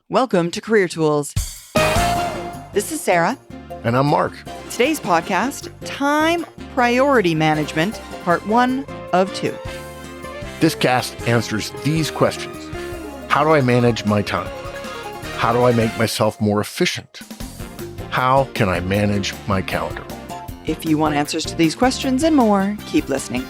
Welcome to Career Tools. This is Sarah. And I'm Mark. Today's podcast, Time Priority Management, Part 1 of 2. This cast answers these questions. How do I manage my time? How do I make myself more efficient? How can I manage my calendar? If you want answers to these questions and more, keep listening.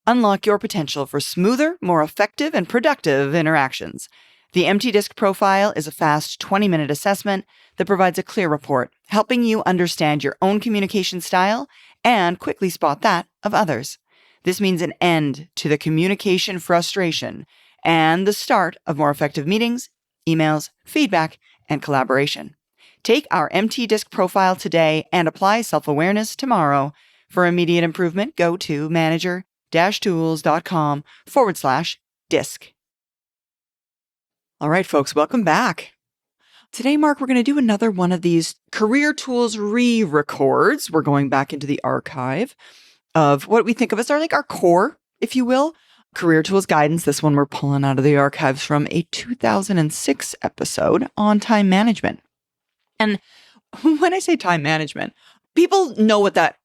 Unlock your potential for smoother, more effective, and productive interactions. The Empty Disc Profile is a fast 20-minute assessment that provides a clear report, helping you understand your own communication style and quickly spot that of others. This means an end to the communication frustration and the start of more effective meetings, emails, feedback, and collaboration. Take our Empty Disc Profile today and apply self-awareness tomorrow. For immediate improvement, go to manager-tools.com/disc. All right, folks, welcome back. Today, Mark, we're going to do another one of these Career Tools re-records. We're going back into the archive of what we think of as our core, if you will, Career Tools guidance. This one we're pulling out of the archives from a 2006 episode on time management. And when I say time management, people know what that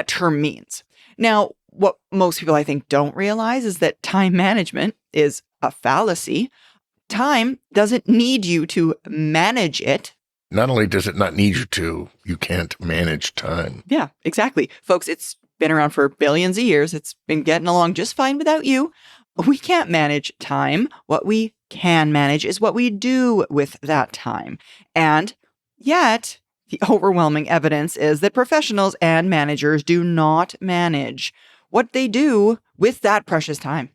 term means. Now, what most people, I think, don't realize is that time management is a fallacy. Time doesn't need you to manage it. Not only does it not need you to, you can't manage time. Yeah, exactly. Folks, it's been around for billions of years. It's been getting along just fine without you. We can't manage time. What we can manage is what we do with that time. And yet, the overwhelming evidence is that professionals and managers do not manage what they do with that precious time.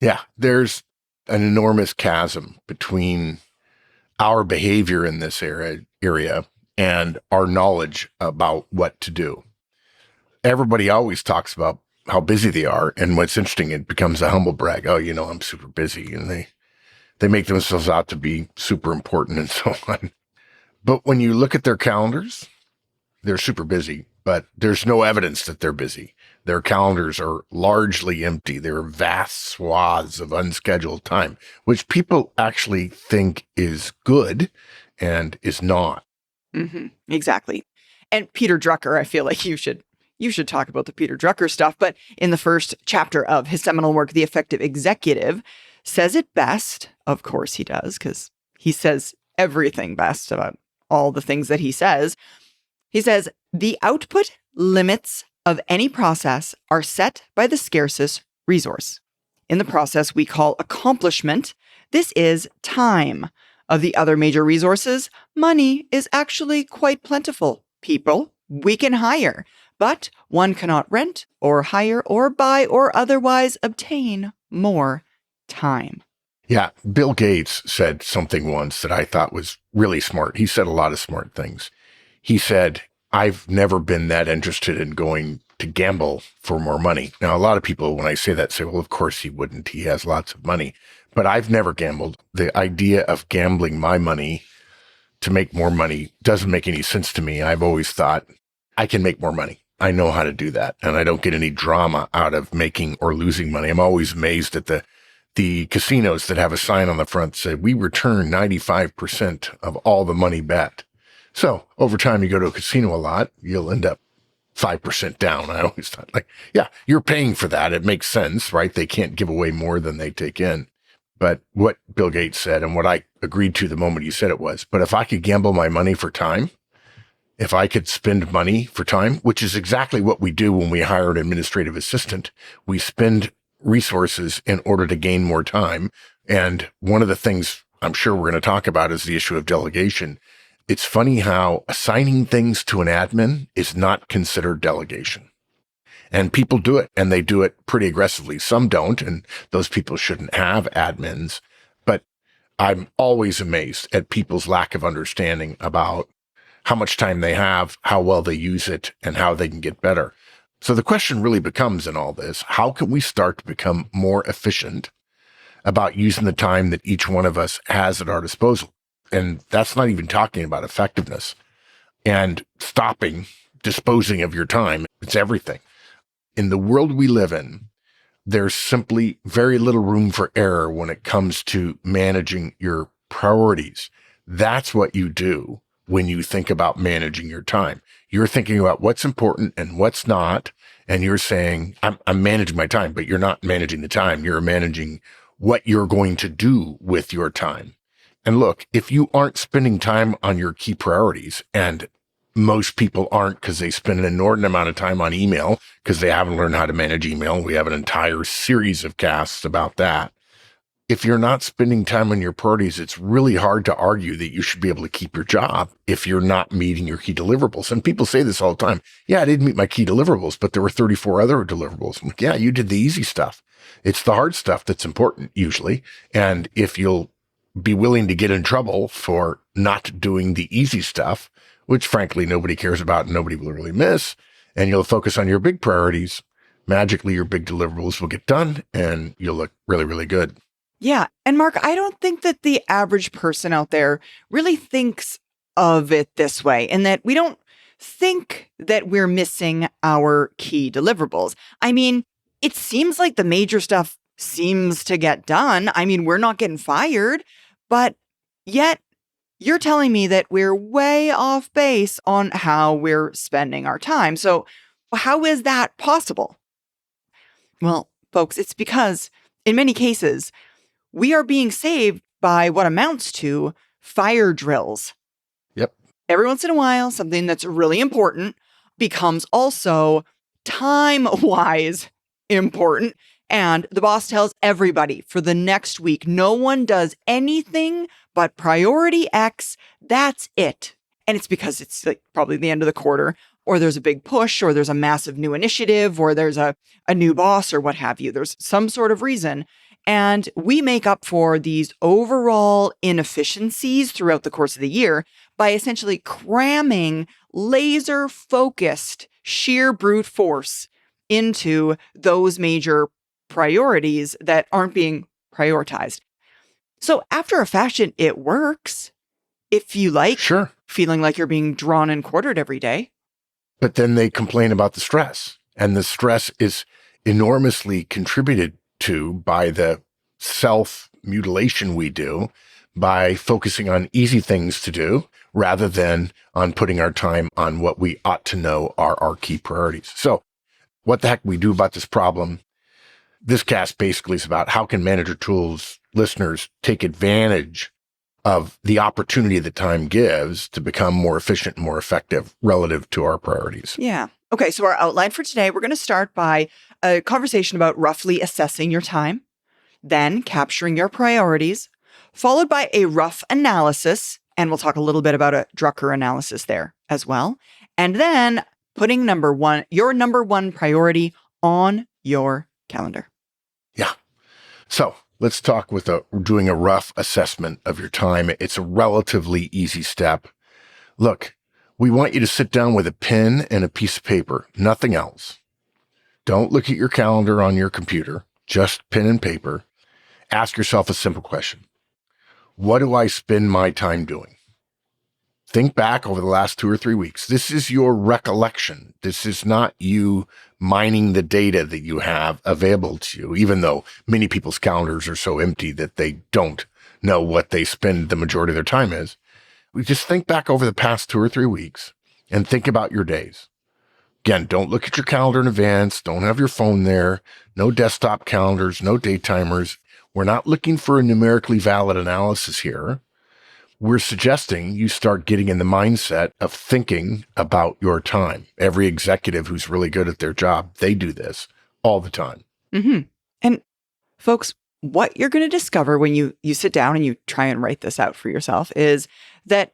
Yeah, there's an enormous chasm between our behavior in this area and our knowledge about what to do. Everybody always talks about how busy they are, and what's interesting, it becomes a humble brag. Oh, I'm super busy, and they make themselves out to be super important and so on. But when you look at their calendars, they're super busy, but there's no evidence that they're busy. Their calendars are largely empty. There are vast swaths of unscheduled time, which people actually think is good and is not. Mm-hmm. Exactly. And Peter Drucker, I feel like you should talk about the Peter Drucker stuff, but in the first chapter of his seminal work, The Effective Executive, says it best. Of course he does, because he says everything best about all the things that he says. He says, the output limits of any process are set by the scarcest resource. In the process we call accomplishment, this is time. Of the other major resources, money is actually quite plentiful. People we can hire, but one cannot rent or hire or buy or otherwise obtain more time. Yeah, Bill Gates said something once that I thought was really smart. He said a lot of smart things. He said, I've never been that interested in going to gamble for more money. Now, a lot of people, when I say that, say, well, of course he wouldn't. He has lots of money. But I've never gambled. The idea of gambling my money to make more money doesn't make any sense to me. I've always thought I can make more money. I know how to do that. And I don't get any drama out of making or losing money. I'm always amazed at the casinos that have a sign on the front that say, we return 95% of all the money bet. So over time, you go to a casino a lot, you'll end up 5% down. I always thought, yeah, you're paying for that. It makes sense, right? They can't give away more than they take in. But what Bill Gates said, and what I agreed to the moment he said it was, but if I could gamble my money for time, if I could spend money for time, which is exactly what we do when we hire an administrative assistant, we spend resources in order to gain more time. And one of the things I'm sure we're going to talk about is the issue of delegation. It's funny how assigning things to an admin is not considered delegation. And people do it, and they do it pretty aggressively. Some don't, and those people shouldn't have admins. But I'm always amazed at people's lack of understanding about how much time they have, how well they use it, and how they can get better. So the question really becomes in all this, how can we start to become more efficient about using the time that each one of us has at our disposal? And that's not even talking about effectiveness and stopping disposing of your time. It's everything. In the world we live in, there's simply very little room for error when it comes to managing your priorities. That's what you do when you think about managing your time. You're thinking about what's important and what's not. And you're saying, I'm managing my time, but you're not managing the time. You're managing what you're going to do with your time. And look, if you aren't spending time on your key priorities, and most people aren't because they spend an inordinate amount of time on email because they haven't learned how to manage email. We have an entire series of casts about that. If you're not spending time on your priorities, it's really hard to argue that you should be able to keep your job if you're not meeting your key deliverables. And people say this all the time. Yeah, I didn't meet my key deliverables, but there were 34 other deliverables. I'm like, yeah, you did the easy stuff. It's the hard stuff that's important usually. And if you'll be willing to get in trouble for not doing the easy stuff, which frankly nobody cares about and nobody will really miss, and you'll focus on your big priorities, magically your big deliverables will get done and you'll look really, really good. Yeah. And Mark, I don't think that the average person out there really thinks of it this way, and that we don't think that we're missing our key deliverables. I mean, it seems like the major stuff seems to get done. I mean, we're not getting fired, but yet you're telling me that we're way off base on how we're spending our time. So how is that possible? Well, folks, it's because in many cases, we are being saved by what amounts to fire drills. Yep. Every once in a while, something that's really important becomes also time-wise important. And the boss tells everybody for the next week, no one does anything but priority X. That's it. And it's because it's like probably the end of the quarter, or there's a big push, or there's a massive new initiative, or there's a new boss, or what have you. There's some sort of reason. And we make up for these overall inefficiencies throughout the course of the year by essentially cramming laser-focused, sheer brute force into those major priorities that aren't being prioritized. So after a fashion, it works. If you like Sure. feeling like you're being drawn and quartered every day. But then they complain about the stress, and the stress is enormously contributed to by the self-mutilation we do by focusing on easy things to do rather than on putting our time on what we ought to know are our key priorities. So what the heck we do about this problem? This cast basically is about how can Manager Tools listeners take advantage of the opportunity that time gives to become more efficient and more effective relative to our priorities. Yeah. Okay, so our outline for today, we're going to start by a conversation about roughly assessing your time, then capturing your priorities, followed by a rough analysis, and we'll talk a little bit about a Drucker analysis there as well, and then putting your number one priority on your calendar. Yeah. So let's talk with doing a rough assessment of your time. It's a relatively easy step. Look, we want you to sit down with a pen and a piece of paper, nothing else. Don't look at your calendar on your computer, just pen and paper. Ask yourself a simple question. What do I spend my time doing? Think back over the last 2 or 3 weeks. This is your recollection. This is not you mining the data that you have available to you, even though many people's calendars are so empty that they don't know what they spend the majority of their time is. We just think back over the past 2 or 3 weeks and think about your days. Again, don't look at your calendar in advance. Don't have your phone there. No desktop calendars, no day timers. We're not looking for a numerically valid analysis here. We're suggesting you start getting in the mindset of thinking about your time. Every executive who's really good at their job, they do this all the time. Mm-hmm. And folks, what you're going to discover when you sit down and you try and write this out for yourself is that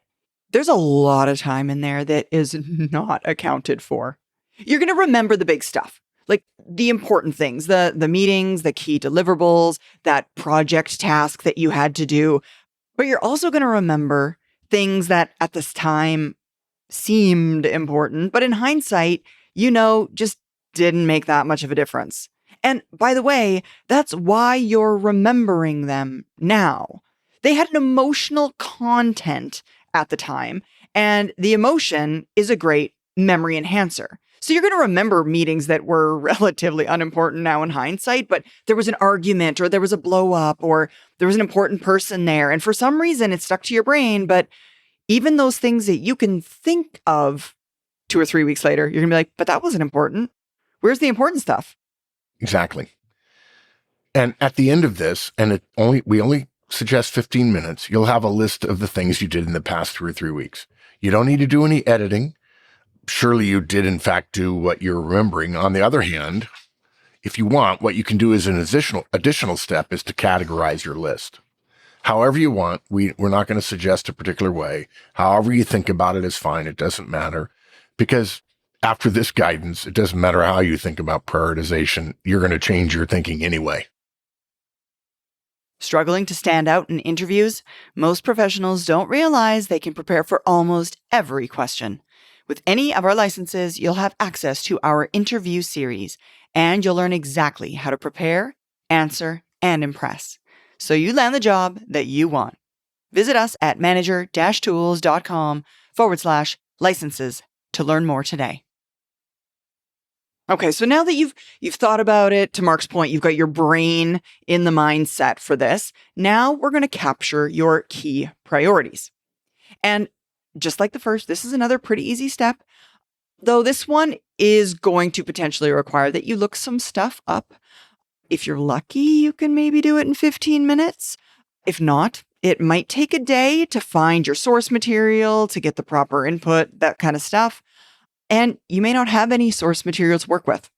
there's a lot of time in there that is not accounted for. You're going to remember the big stuff, like the important things, the meetings, the key deliverables, that project task that you had to do. But you're also going to remember things that at this time seemed important, but in hindsight, just didn't make that much of a difference. And by the way, that's why you're remembering them now. They had an emotional content at the time, and the emotion is a great memory enhancer. So you're going to remember meetings that were relatively unimportant now in hindsight, but there was an argument or there was a blow up or there was an important person there. And for some reason, it stuck to your brain. But even those things that you can think of 2 or 3 weeks later, you're going to be like, but that wasn't important. Where's the important stuff? Exactly. And at the end of this, and we only suggest 15 minutes, you'll have a list of the things you did in the past 2 or 3 weeks. You don't need to do any editing. Surely you did, in fact, do what you're remembering. On the other hand, if you want, what you can do as an additional step is to categorize your list. However you want, we're not going to suggest a particular way. However you think about it is fine. It doesn't matter. Because after this guidance, it doesn't matter how you think about prioritization. You're going to change your thinking anyway. Struggling to stand out in interviews? Most professionals don't realize they can prepare for almost every question. With any of our licenses, you'll have access to our interview series, and you'll learn exactly how to prepare, answer, and impress, so you land the job that you want. Visit us at manager-tools.com/licenses to learn more today. Okay, so now that you've thought about it, to Mark's point, you've got your brain in the mindset for this. Now we're going to capture your key priorities. And just like the first, this is another pretty easy step, though this one is going to potentially require that you look some stuff up. If you're lucky, you can maybe do it in 15 minutes. If not, it might take a day to find your source material, to get the proper input, that kind of stuff. And you may not have any source material to work with.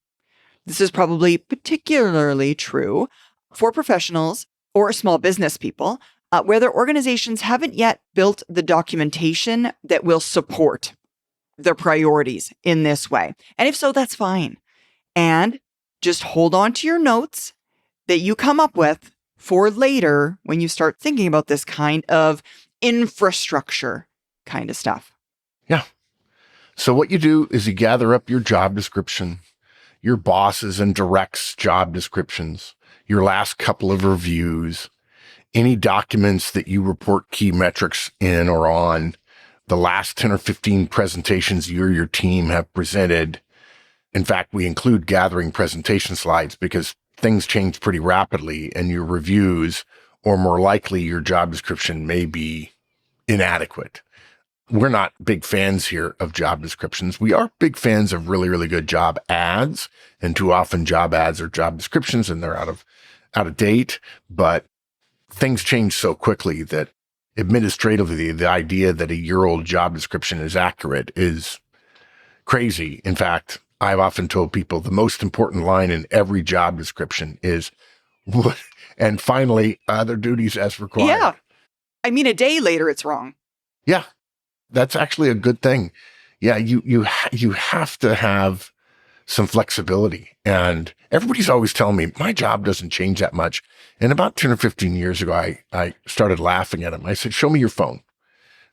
This is probably particularly true for professionals or small business people where their organizations haven't yet built the documentation that will support their priorities in this way. And if so, that's fine. And just hold on to your notes that you come up with for later when you start thinking about this kind of infrastructure kind of stuff. Yeah. So what you do is you gather up your job description, your bosses and directs job descriptions, your last couple of reviews, any documents that you report key metrics in or on, the last 10 or 15 presentations you or your team have presented. In fact, we include gathering presentation slides because things change pretty rapidly, and your reviews, or more likely your job description, may be inadequate. We're not big fans here of job descriptions. We are big fans of really, really good job ads, and too often job ads are job descriptions and they're out of date. But things change so quickly that administratively, the idea that a year-old job description is accurate is crazy. In fact, I've often told people the most important line in every job description is, and finally, other duties as required. Yeah. I mean, a day later, it's wrong. Yeah. That's actually a good thing. Yeah, you have to have some flexibility. And everybody's always telling me my job doesn't change that much. And about 10 or 15 years ago, I started laughing at them. I said, show me your phone.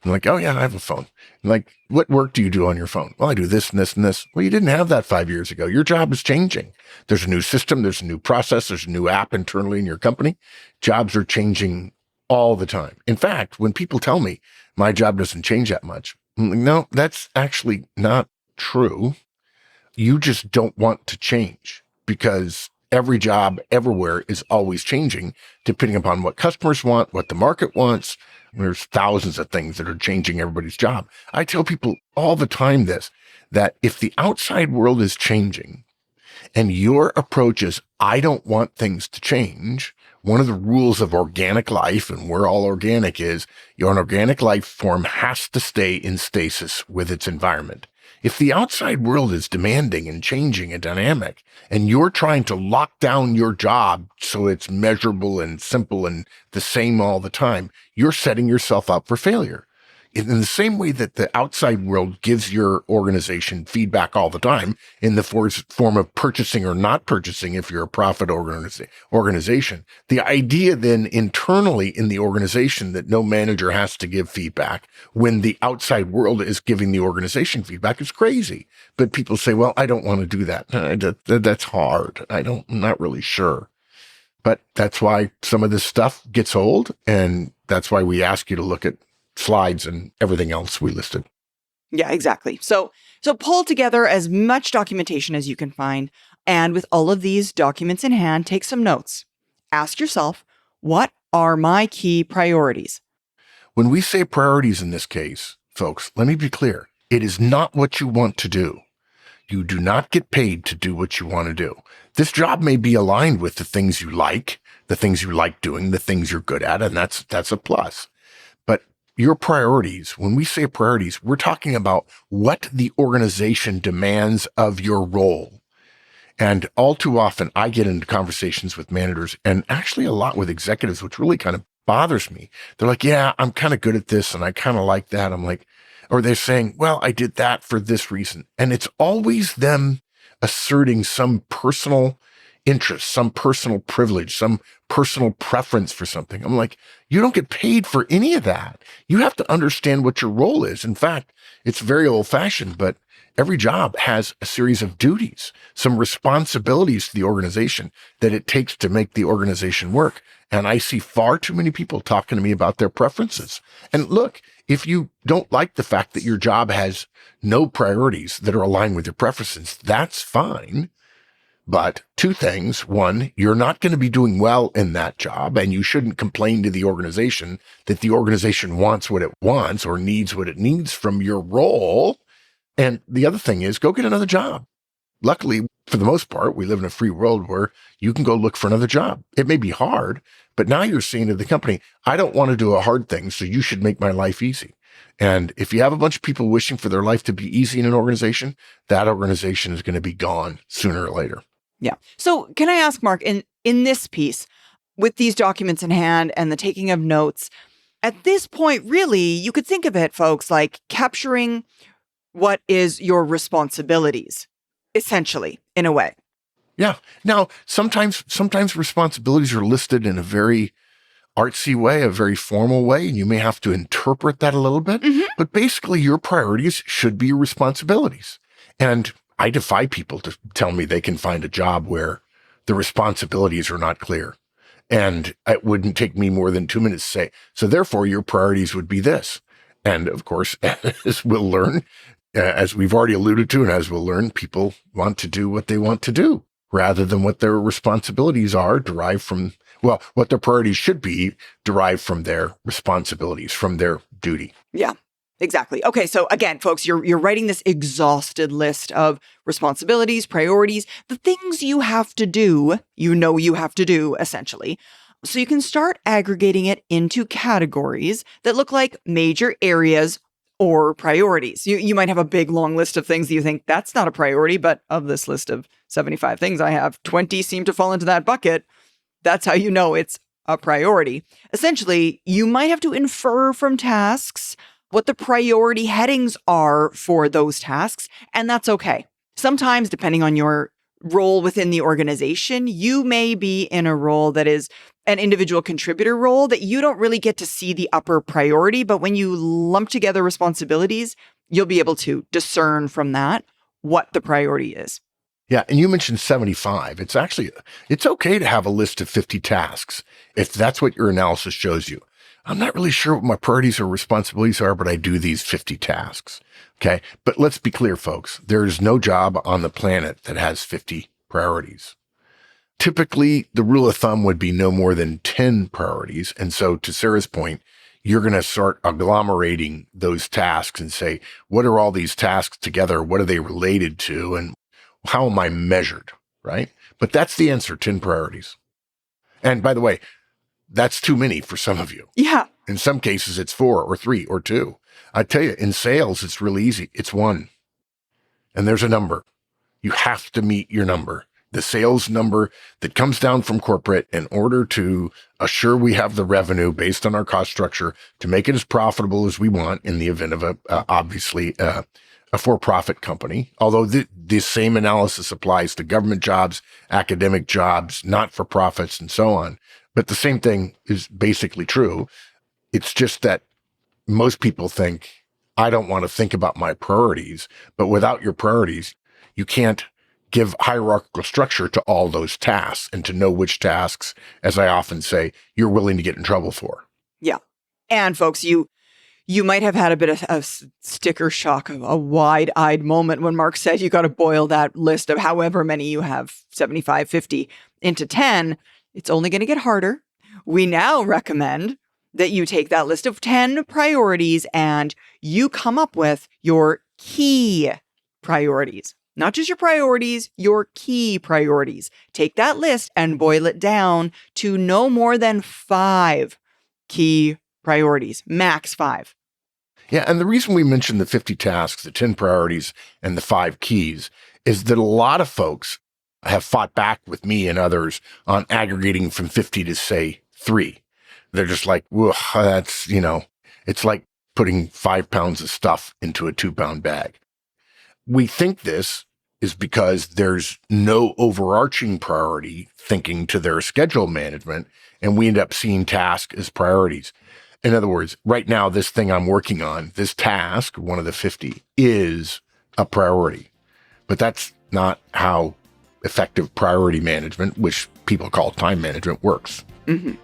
I'm like, oh yeah, I have a phone. I'm like, what work do you do on your phone? Well, I do this and this and this. Well, you didn't have that 5 years ago. Your job is changing. There's a new system. There's a new process. There's a new app internally in your company. Jobs are changing all the time. In fact, when people tell me my job doesn't change that much, I'm like, no, that's actually not true. You just don't want to change because every job everywhere is always changing depending upon what customers want, what the market wants. There's thousands of things that are changing everybody's job. I tell people all the time that if the outside world is changing and your approach is, I don't want things to change, one of the rules of organic life, and we're all organic, is your organic life form has to stay in stasis with its environment. If the outside world is demanding and changing and dynamic, and you're trying to lock down your job so it's measurable and simple and the same all the time, you're setting yourself up for failure. In the same way that the outside world gives your organization feedback all the time in the form of purchasing or not purchasing if you're a profit organization, the idea then internally in the organization that no manager has to give feedback when the outside world is giving the organization feedback is crazy. But people say, well, I don't want to do that. That's hard. I'm not really sure. But that's why some of this stuff gets old, and that's why we ask you to look at slides and everything else we listed. Yeah, exactly. So pull together as much documentation as you can find. And with all of these documents in hand, take some notes. Ask yourself, what are my key priorities? When we say priorities in this case, folks, let me be clear. It is not what you want to do. You do not get paid to do what you want to do. This job may be aligned with the things you like doing, the things you're good at, and that's a plus. But your priorities, when we say priorities, we're talking about what the organization demands of your role. And all too often, I get into conversations with managers and actually a lot with executives, which really kind of bothers me. They're like, yeah, I'm kind of good at this and I kind of like that. I'm like, or they're saying, well, I did that for this reason. And it's always them asserting some personal interest, some personal privilege, some personal preference for something. I'm like, you don't get paid for any of that. You have to understand what your role is. In fact, it's very old fashioned, but every job has a series of duties, some responsibilities to the organization that it takes to make the organization work. And I see far too many people talking to me about their preferences. And look, if you don't like the fact that your job has no priorities that are aligned with your preferences, that's fine. But two things. One, you're not going to be doing well in that job, and you shouldn't complain to the organization that the organization wants what it wants or needs what it needs from your role. And the other thing is go get another job. Luckily, for the most part, we live in a free world where you can go look for another job. It may be hard, but now you're saying to the company, I don't want to do a hard thing, so you should make my life easy. And if you have a bunch of people wishing for their life to be easy in an organization, that organization is going to be gone sooner or later. Yeah. So can I ask, Mark, in this piece, with these documents in hand and the taking of notes, at this point, really, you could think of it, folks, like capturing what is your responsibilities, essentially, in a way. Yeah. Now, sometimes responsibilities are listed in a very artsy way, a very formal way, and you may have to interpret that a little bit. Mm-hmm. But basically, your priorities should be your responsibilities. And I defy people to tell me they can find a job where the responsibilities are not clear. And it wouldn't take me more than 2 minutes to say, so therefore your priorities would be this. And of course, as we'll learn, as we've already alluded to, and as we'll learn, people want to do what they want to do rather than what their responsibilities are derived from, well, what their priorities should be derived from their responsibilities, from their duty. Yeah. Exactly. Okay. So again, folks, you're writing this exhausted list of responsibilities, priorities, the things you have to do, you have to do, essentially. So you can start aggregating it into categories that look like major areas or priorities. You might have a big, long list of things that you think that's not a priority, but of this list of 75 things I have, 20 seem to fall into that bucket. That's how you know it's a priority. Essentially, you might have to infer from tasks what the priority headings are for those tasks, and that's okay. Sometimes, depending on your role within the organization, you may be in a role that is an individual contributor role that you don't really get to see the upper priority, but when you lump together responsibilities, you'll be able to discern from that what the priority is. Yeah, and you mentioned 75. It's okay to have a list of 50 tasks if that's what your analysis shows you. I'm not really sure what my priorities or responsibilities are, but I do these 50 tasks. Okay. But let's be clear, folks. There is no job on the planet that has 50 priorities. Typically, the rule of thumb would be no more than 10 priorities. And so to Sarah's point, you're going to start agglomerating those tasks and say, what are all these tasks together? What are they related to? And how am I measured? Right. But that's the answer, 10 priorities. And by the way, that's too many for some of you. Yeah. In some cases, it's 4 or 3 or 2. I tell you, in sales, it's really easy. It's 1. And there's a number. You have to meet your number. The sales number that comes down from corporate in order to assure we have the revenue based on our cost structure to make it as profitable as we want in the event of a for-profit company. Although the same analysis applies to government jobs, academic jobs, not-for-profits, and so on. But the same thing is basically true. It's just that most people think, I don't want to think about my priorities, but without your priorities, you can't give hierarchical structure to all those tasks and to know which tasks, as I often say, you're willing to get in trouble for. Yeah. And folks, you You might have had a bit of sticker shock, a wide-eyed moment when Mark said you got to boil that list of however many you have, 75, 50, into 10. It's only going to get harder. We now recommend that you take that list of 10 priorities and you come up with your key priorities. Not just your priorities, your key priorities. Take that list and boil it down to no more than 5 key priorities, max 5. Yeah, and the reason we mentioned the 50 tasks, the 10 priorities, and the 5 keys is that a lot of folks have fought back with me and others on aggregating from 50 to, say, 3. They're just like, well, that's, it's like putting 5 pounds of stuff into a 2-pound bag. We think this is because there's no overarching priority thinking to their schedule management, and we end up seeing tasks as priorities. In other words, right now, this thing I'm working on, this task, one of the 50, is a priority. But that's not how effective priority management, which people call time management, works. Mm-hmm.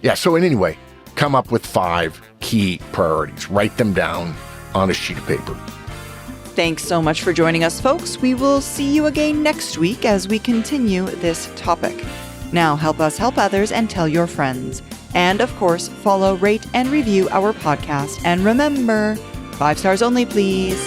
Yeah, so anyway, come up with 5 key priorities. Write them down on a sheet of paper. Thanks so much for joining us, folks. We will see you again next week as we continue this topic. Now, help us help others and tell your friends. And of course, follow, rate, and review our podcast. And remember, 5 stars only, please.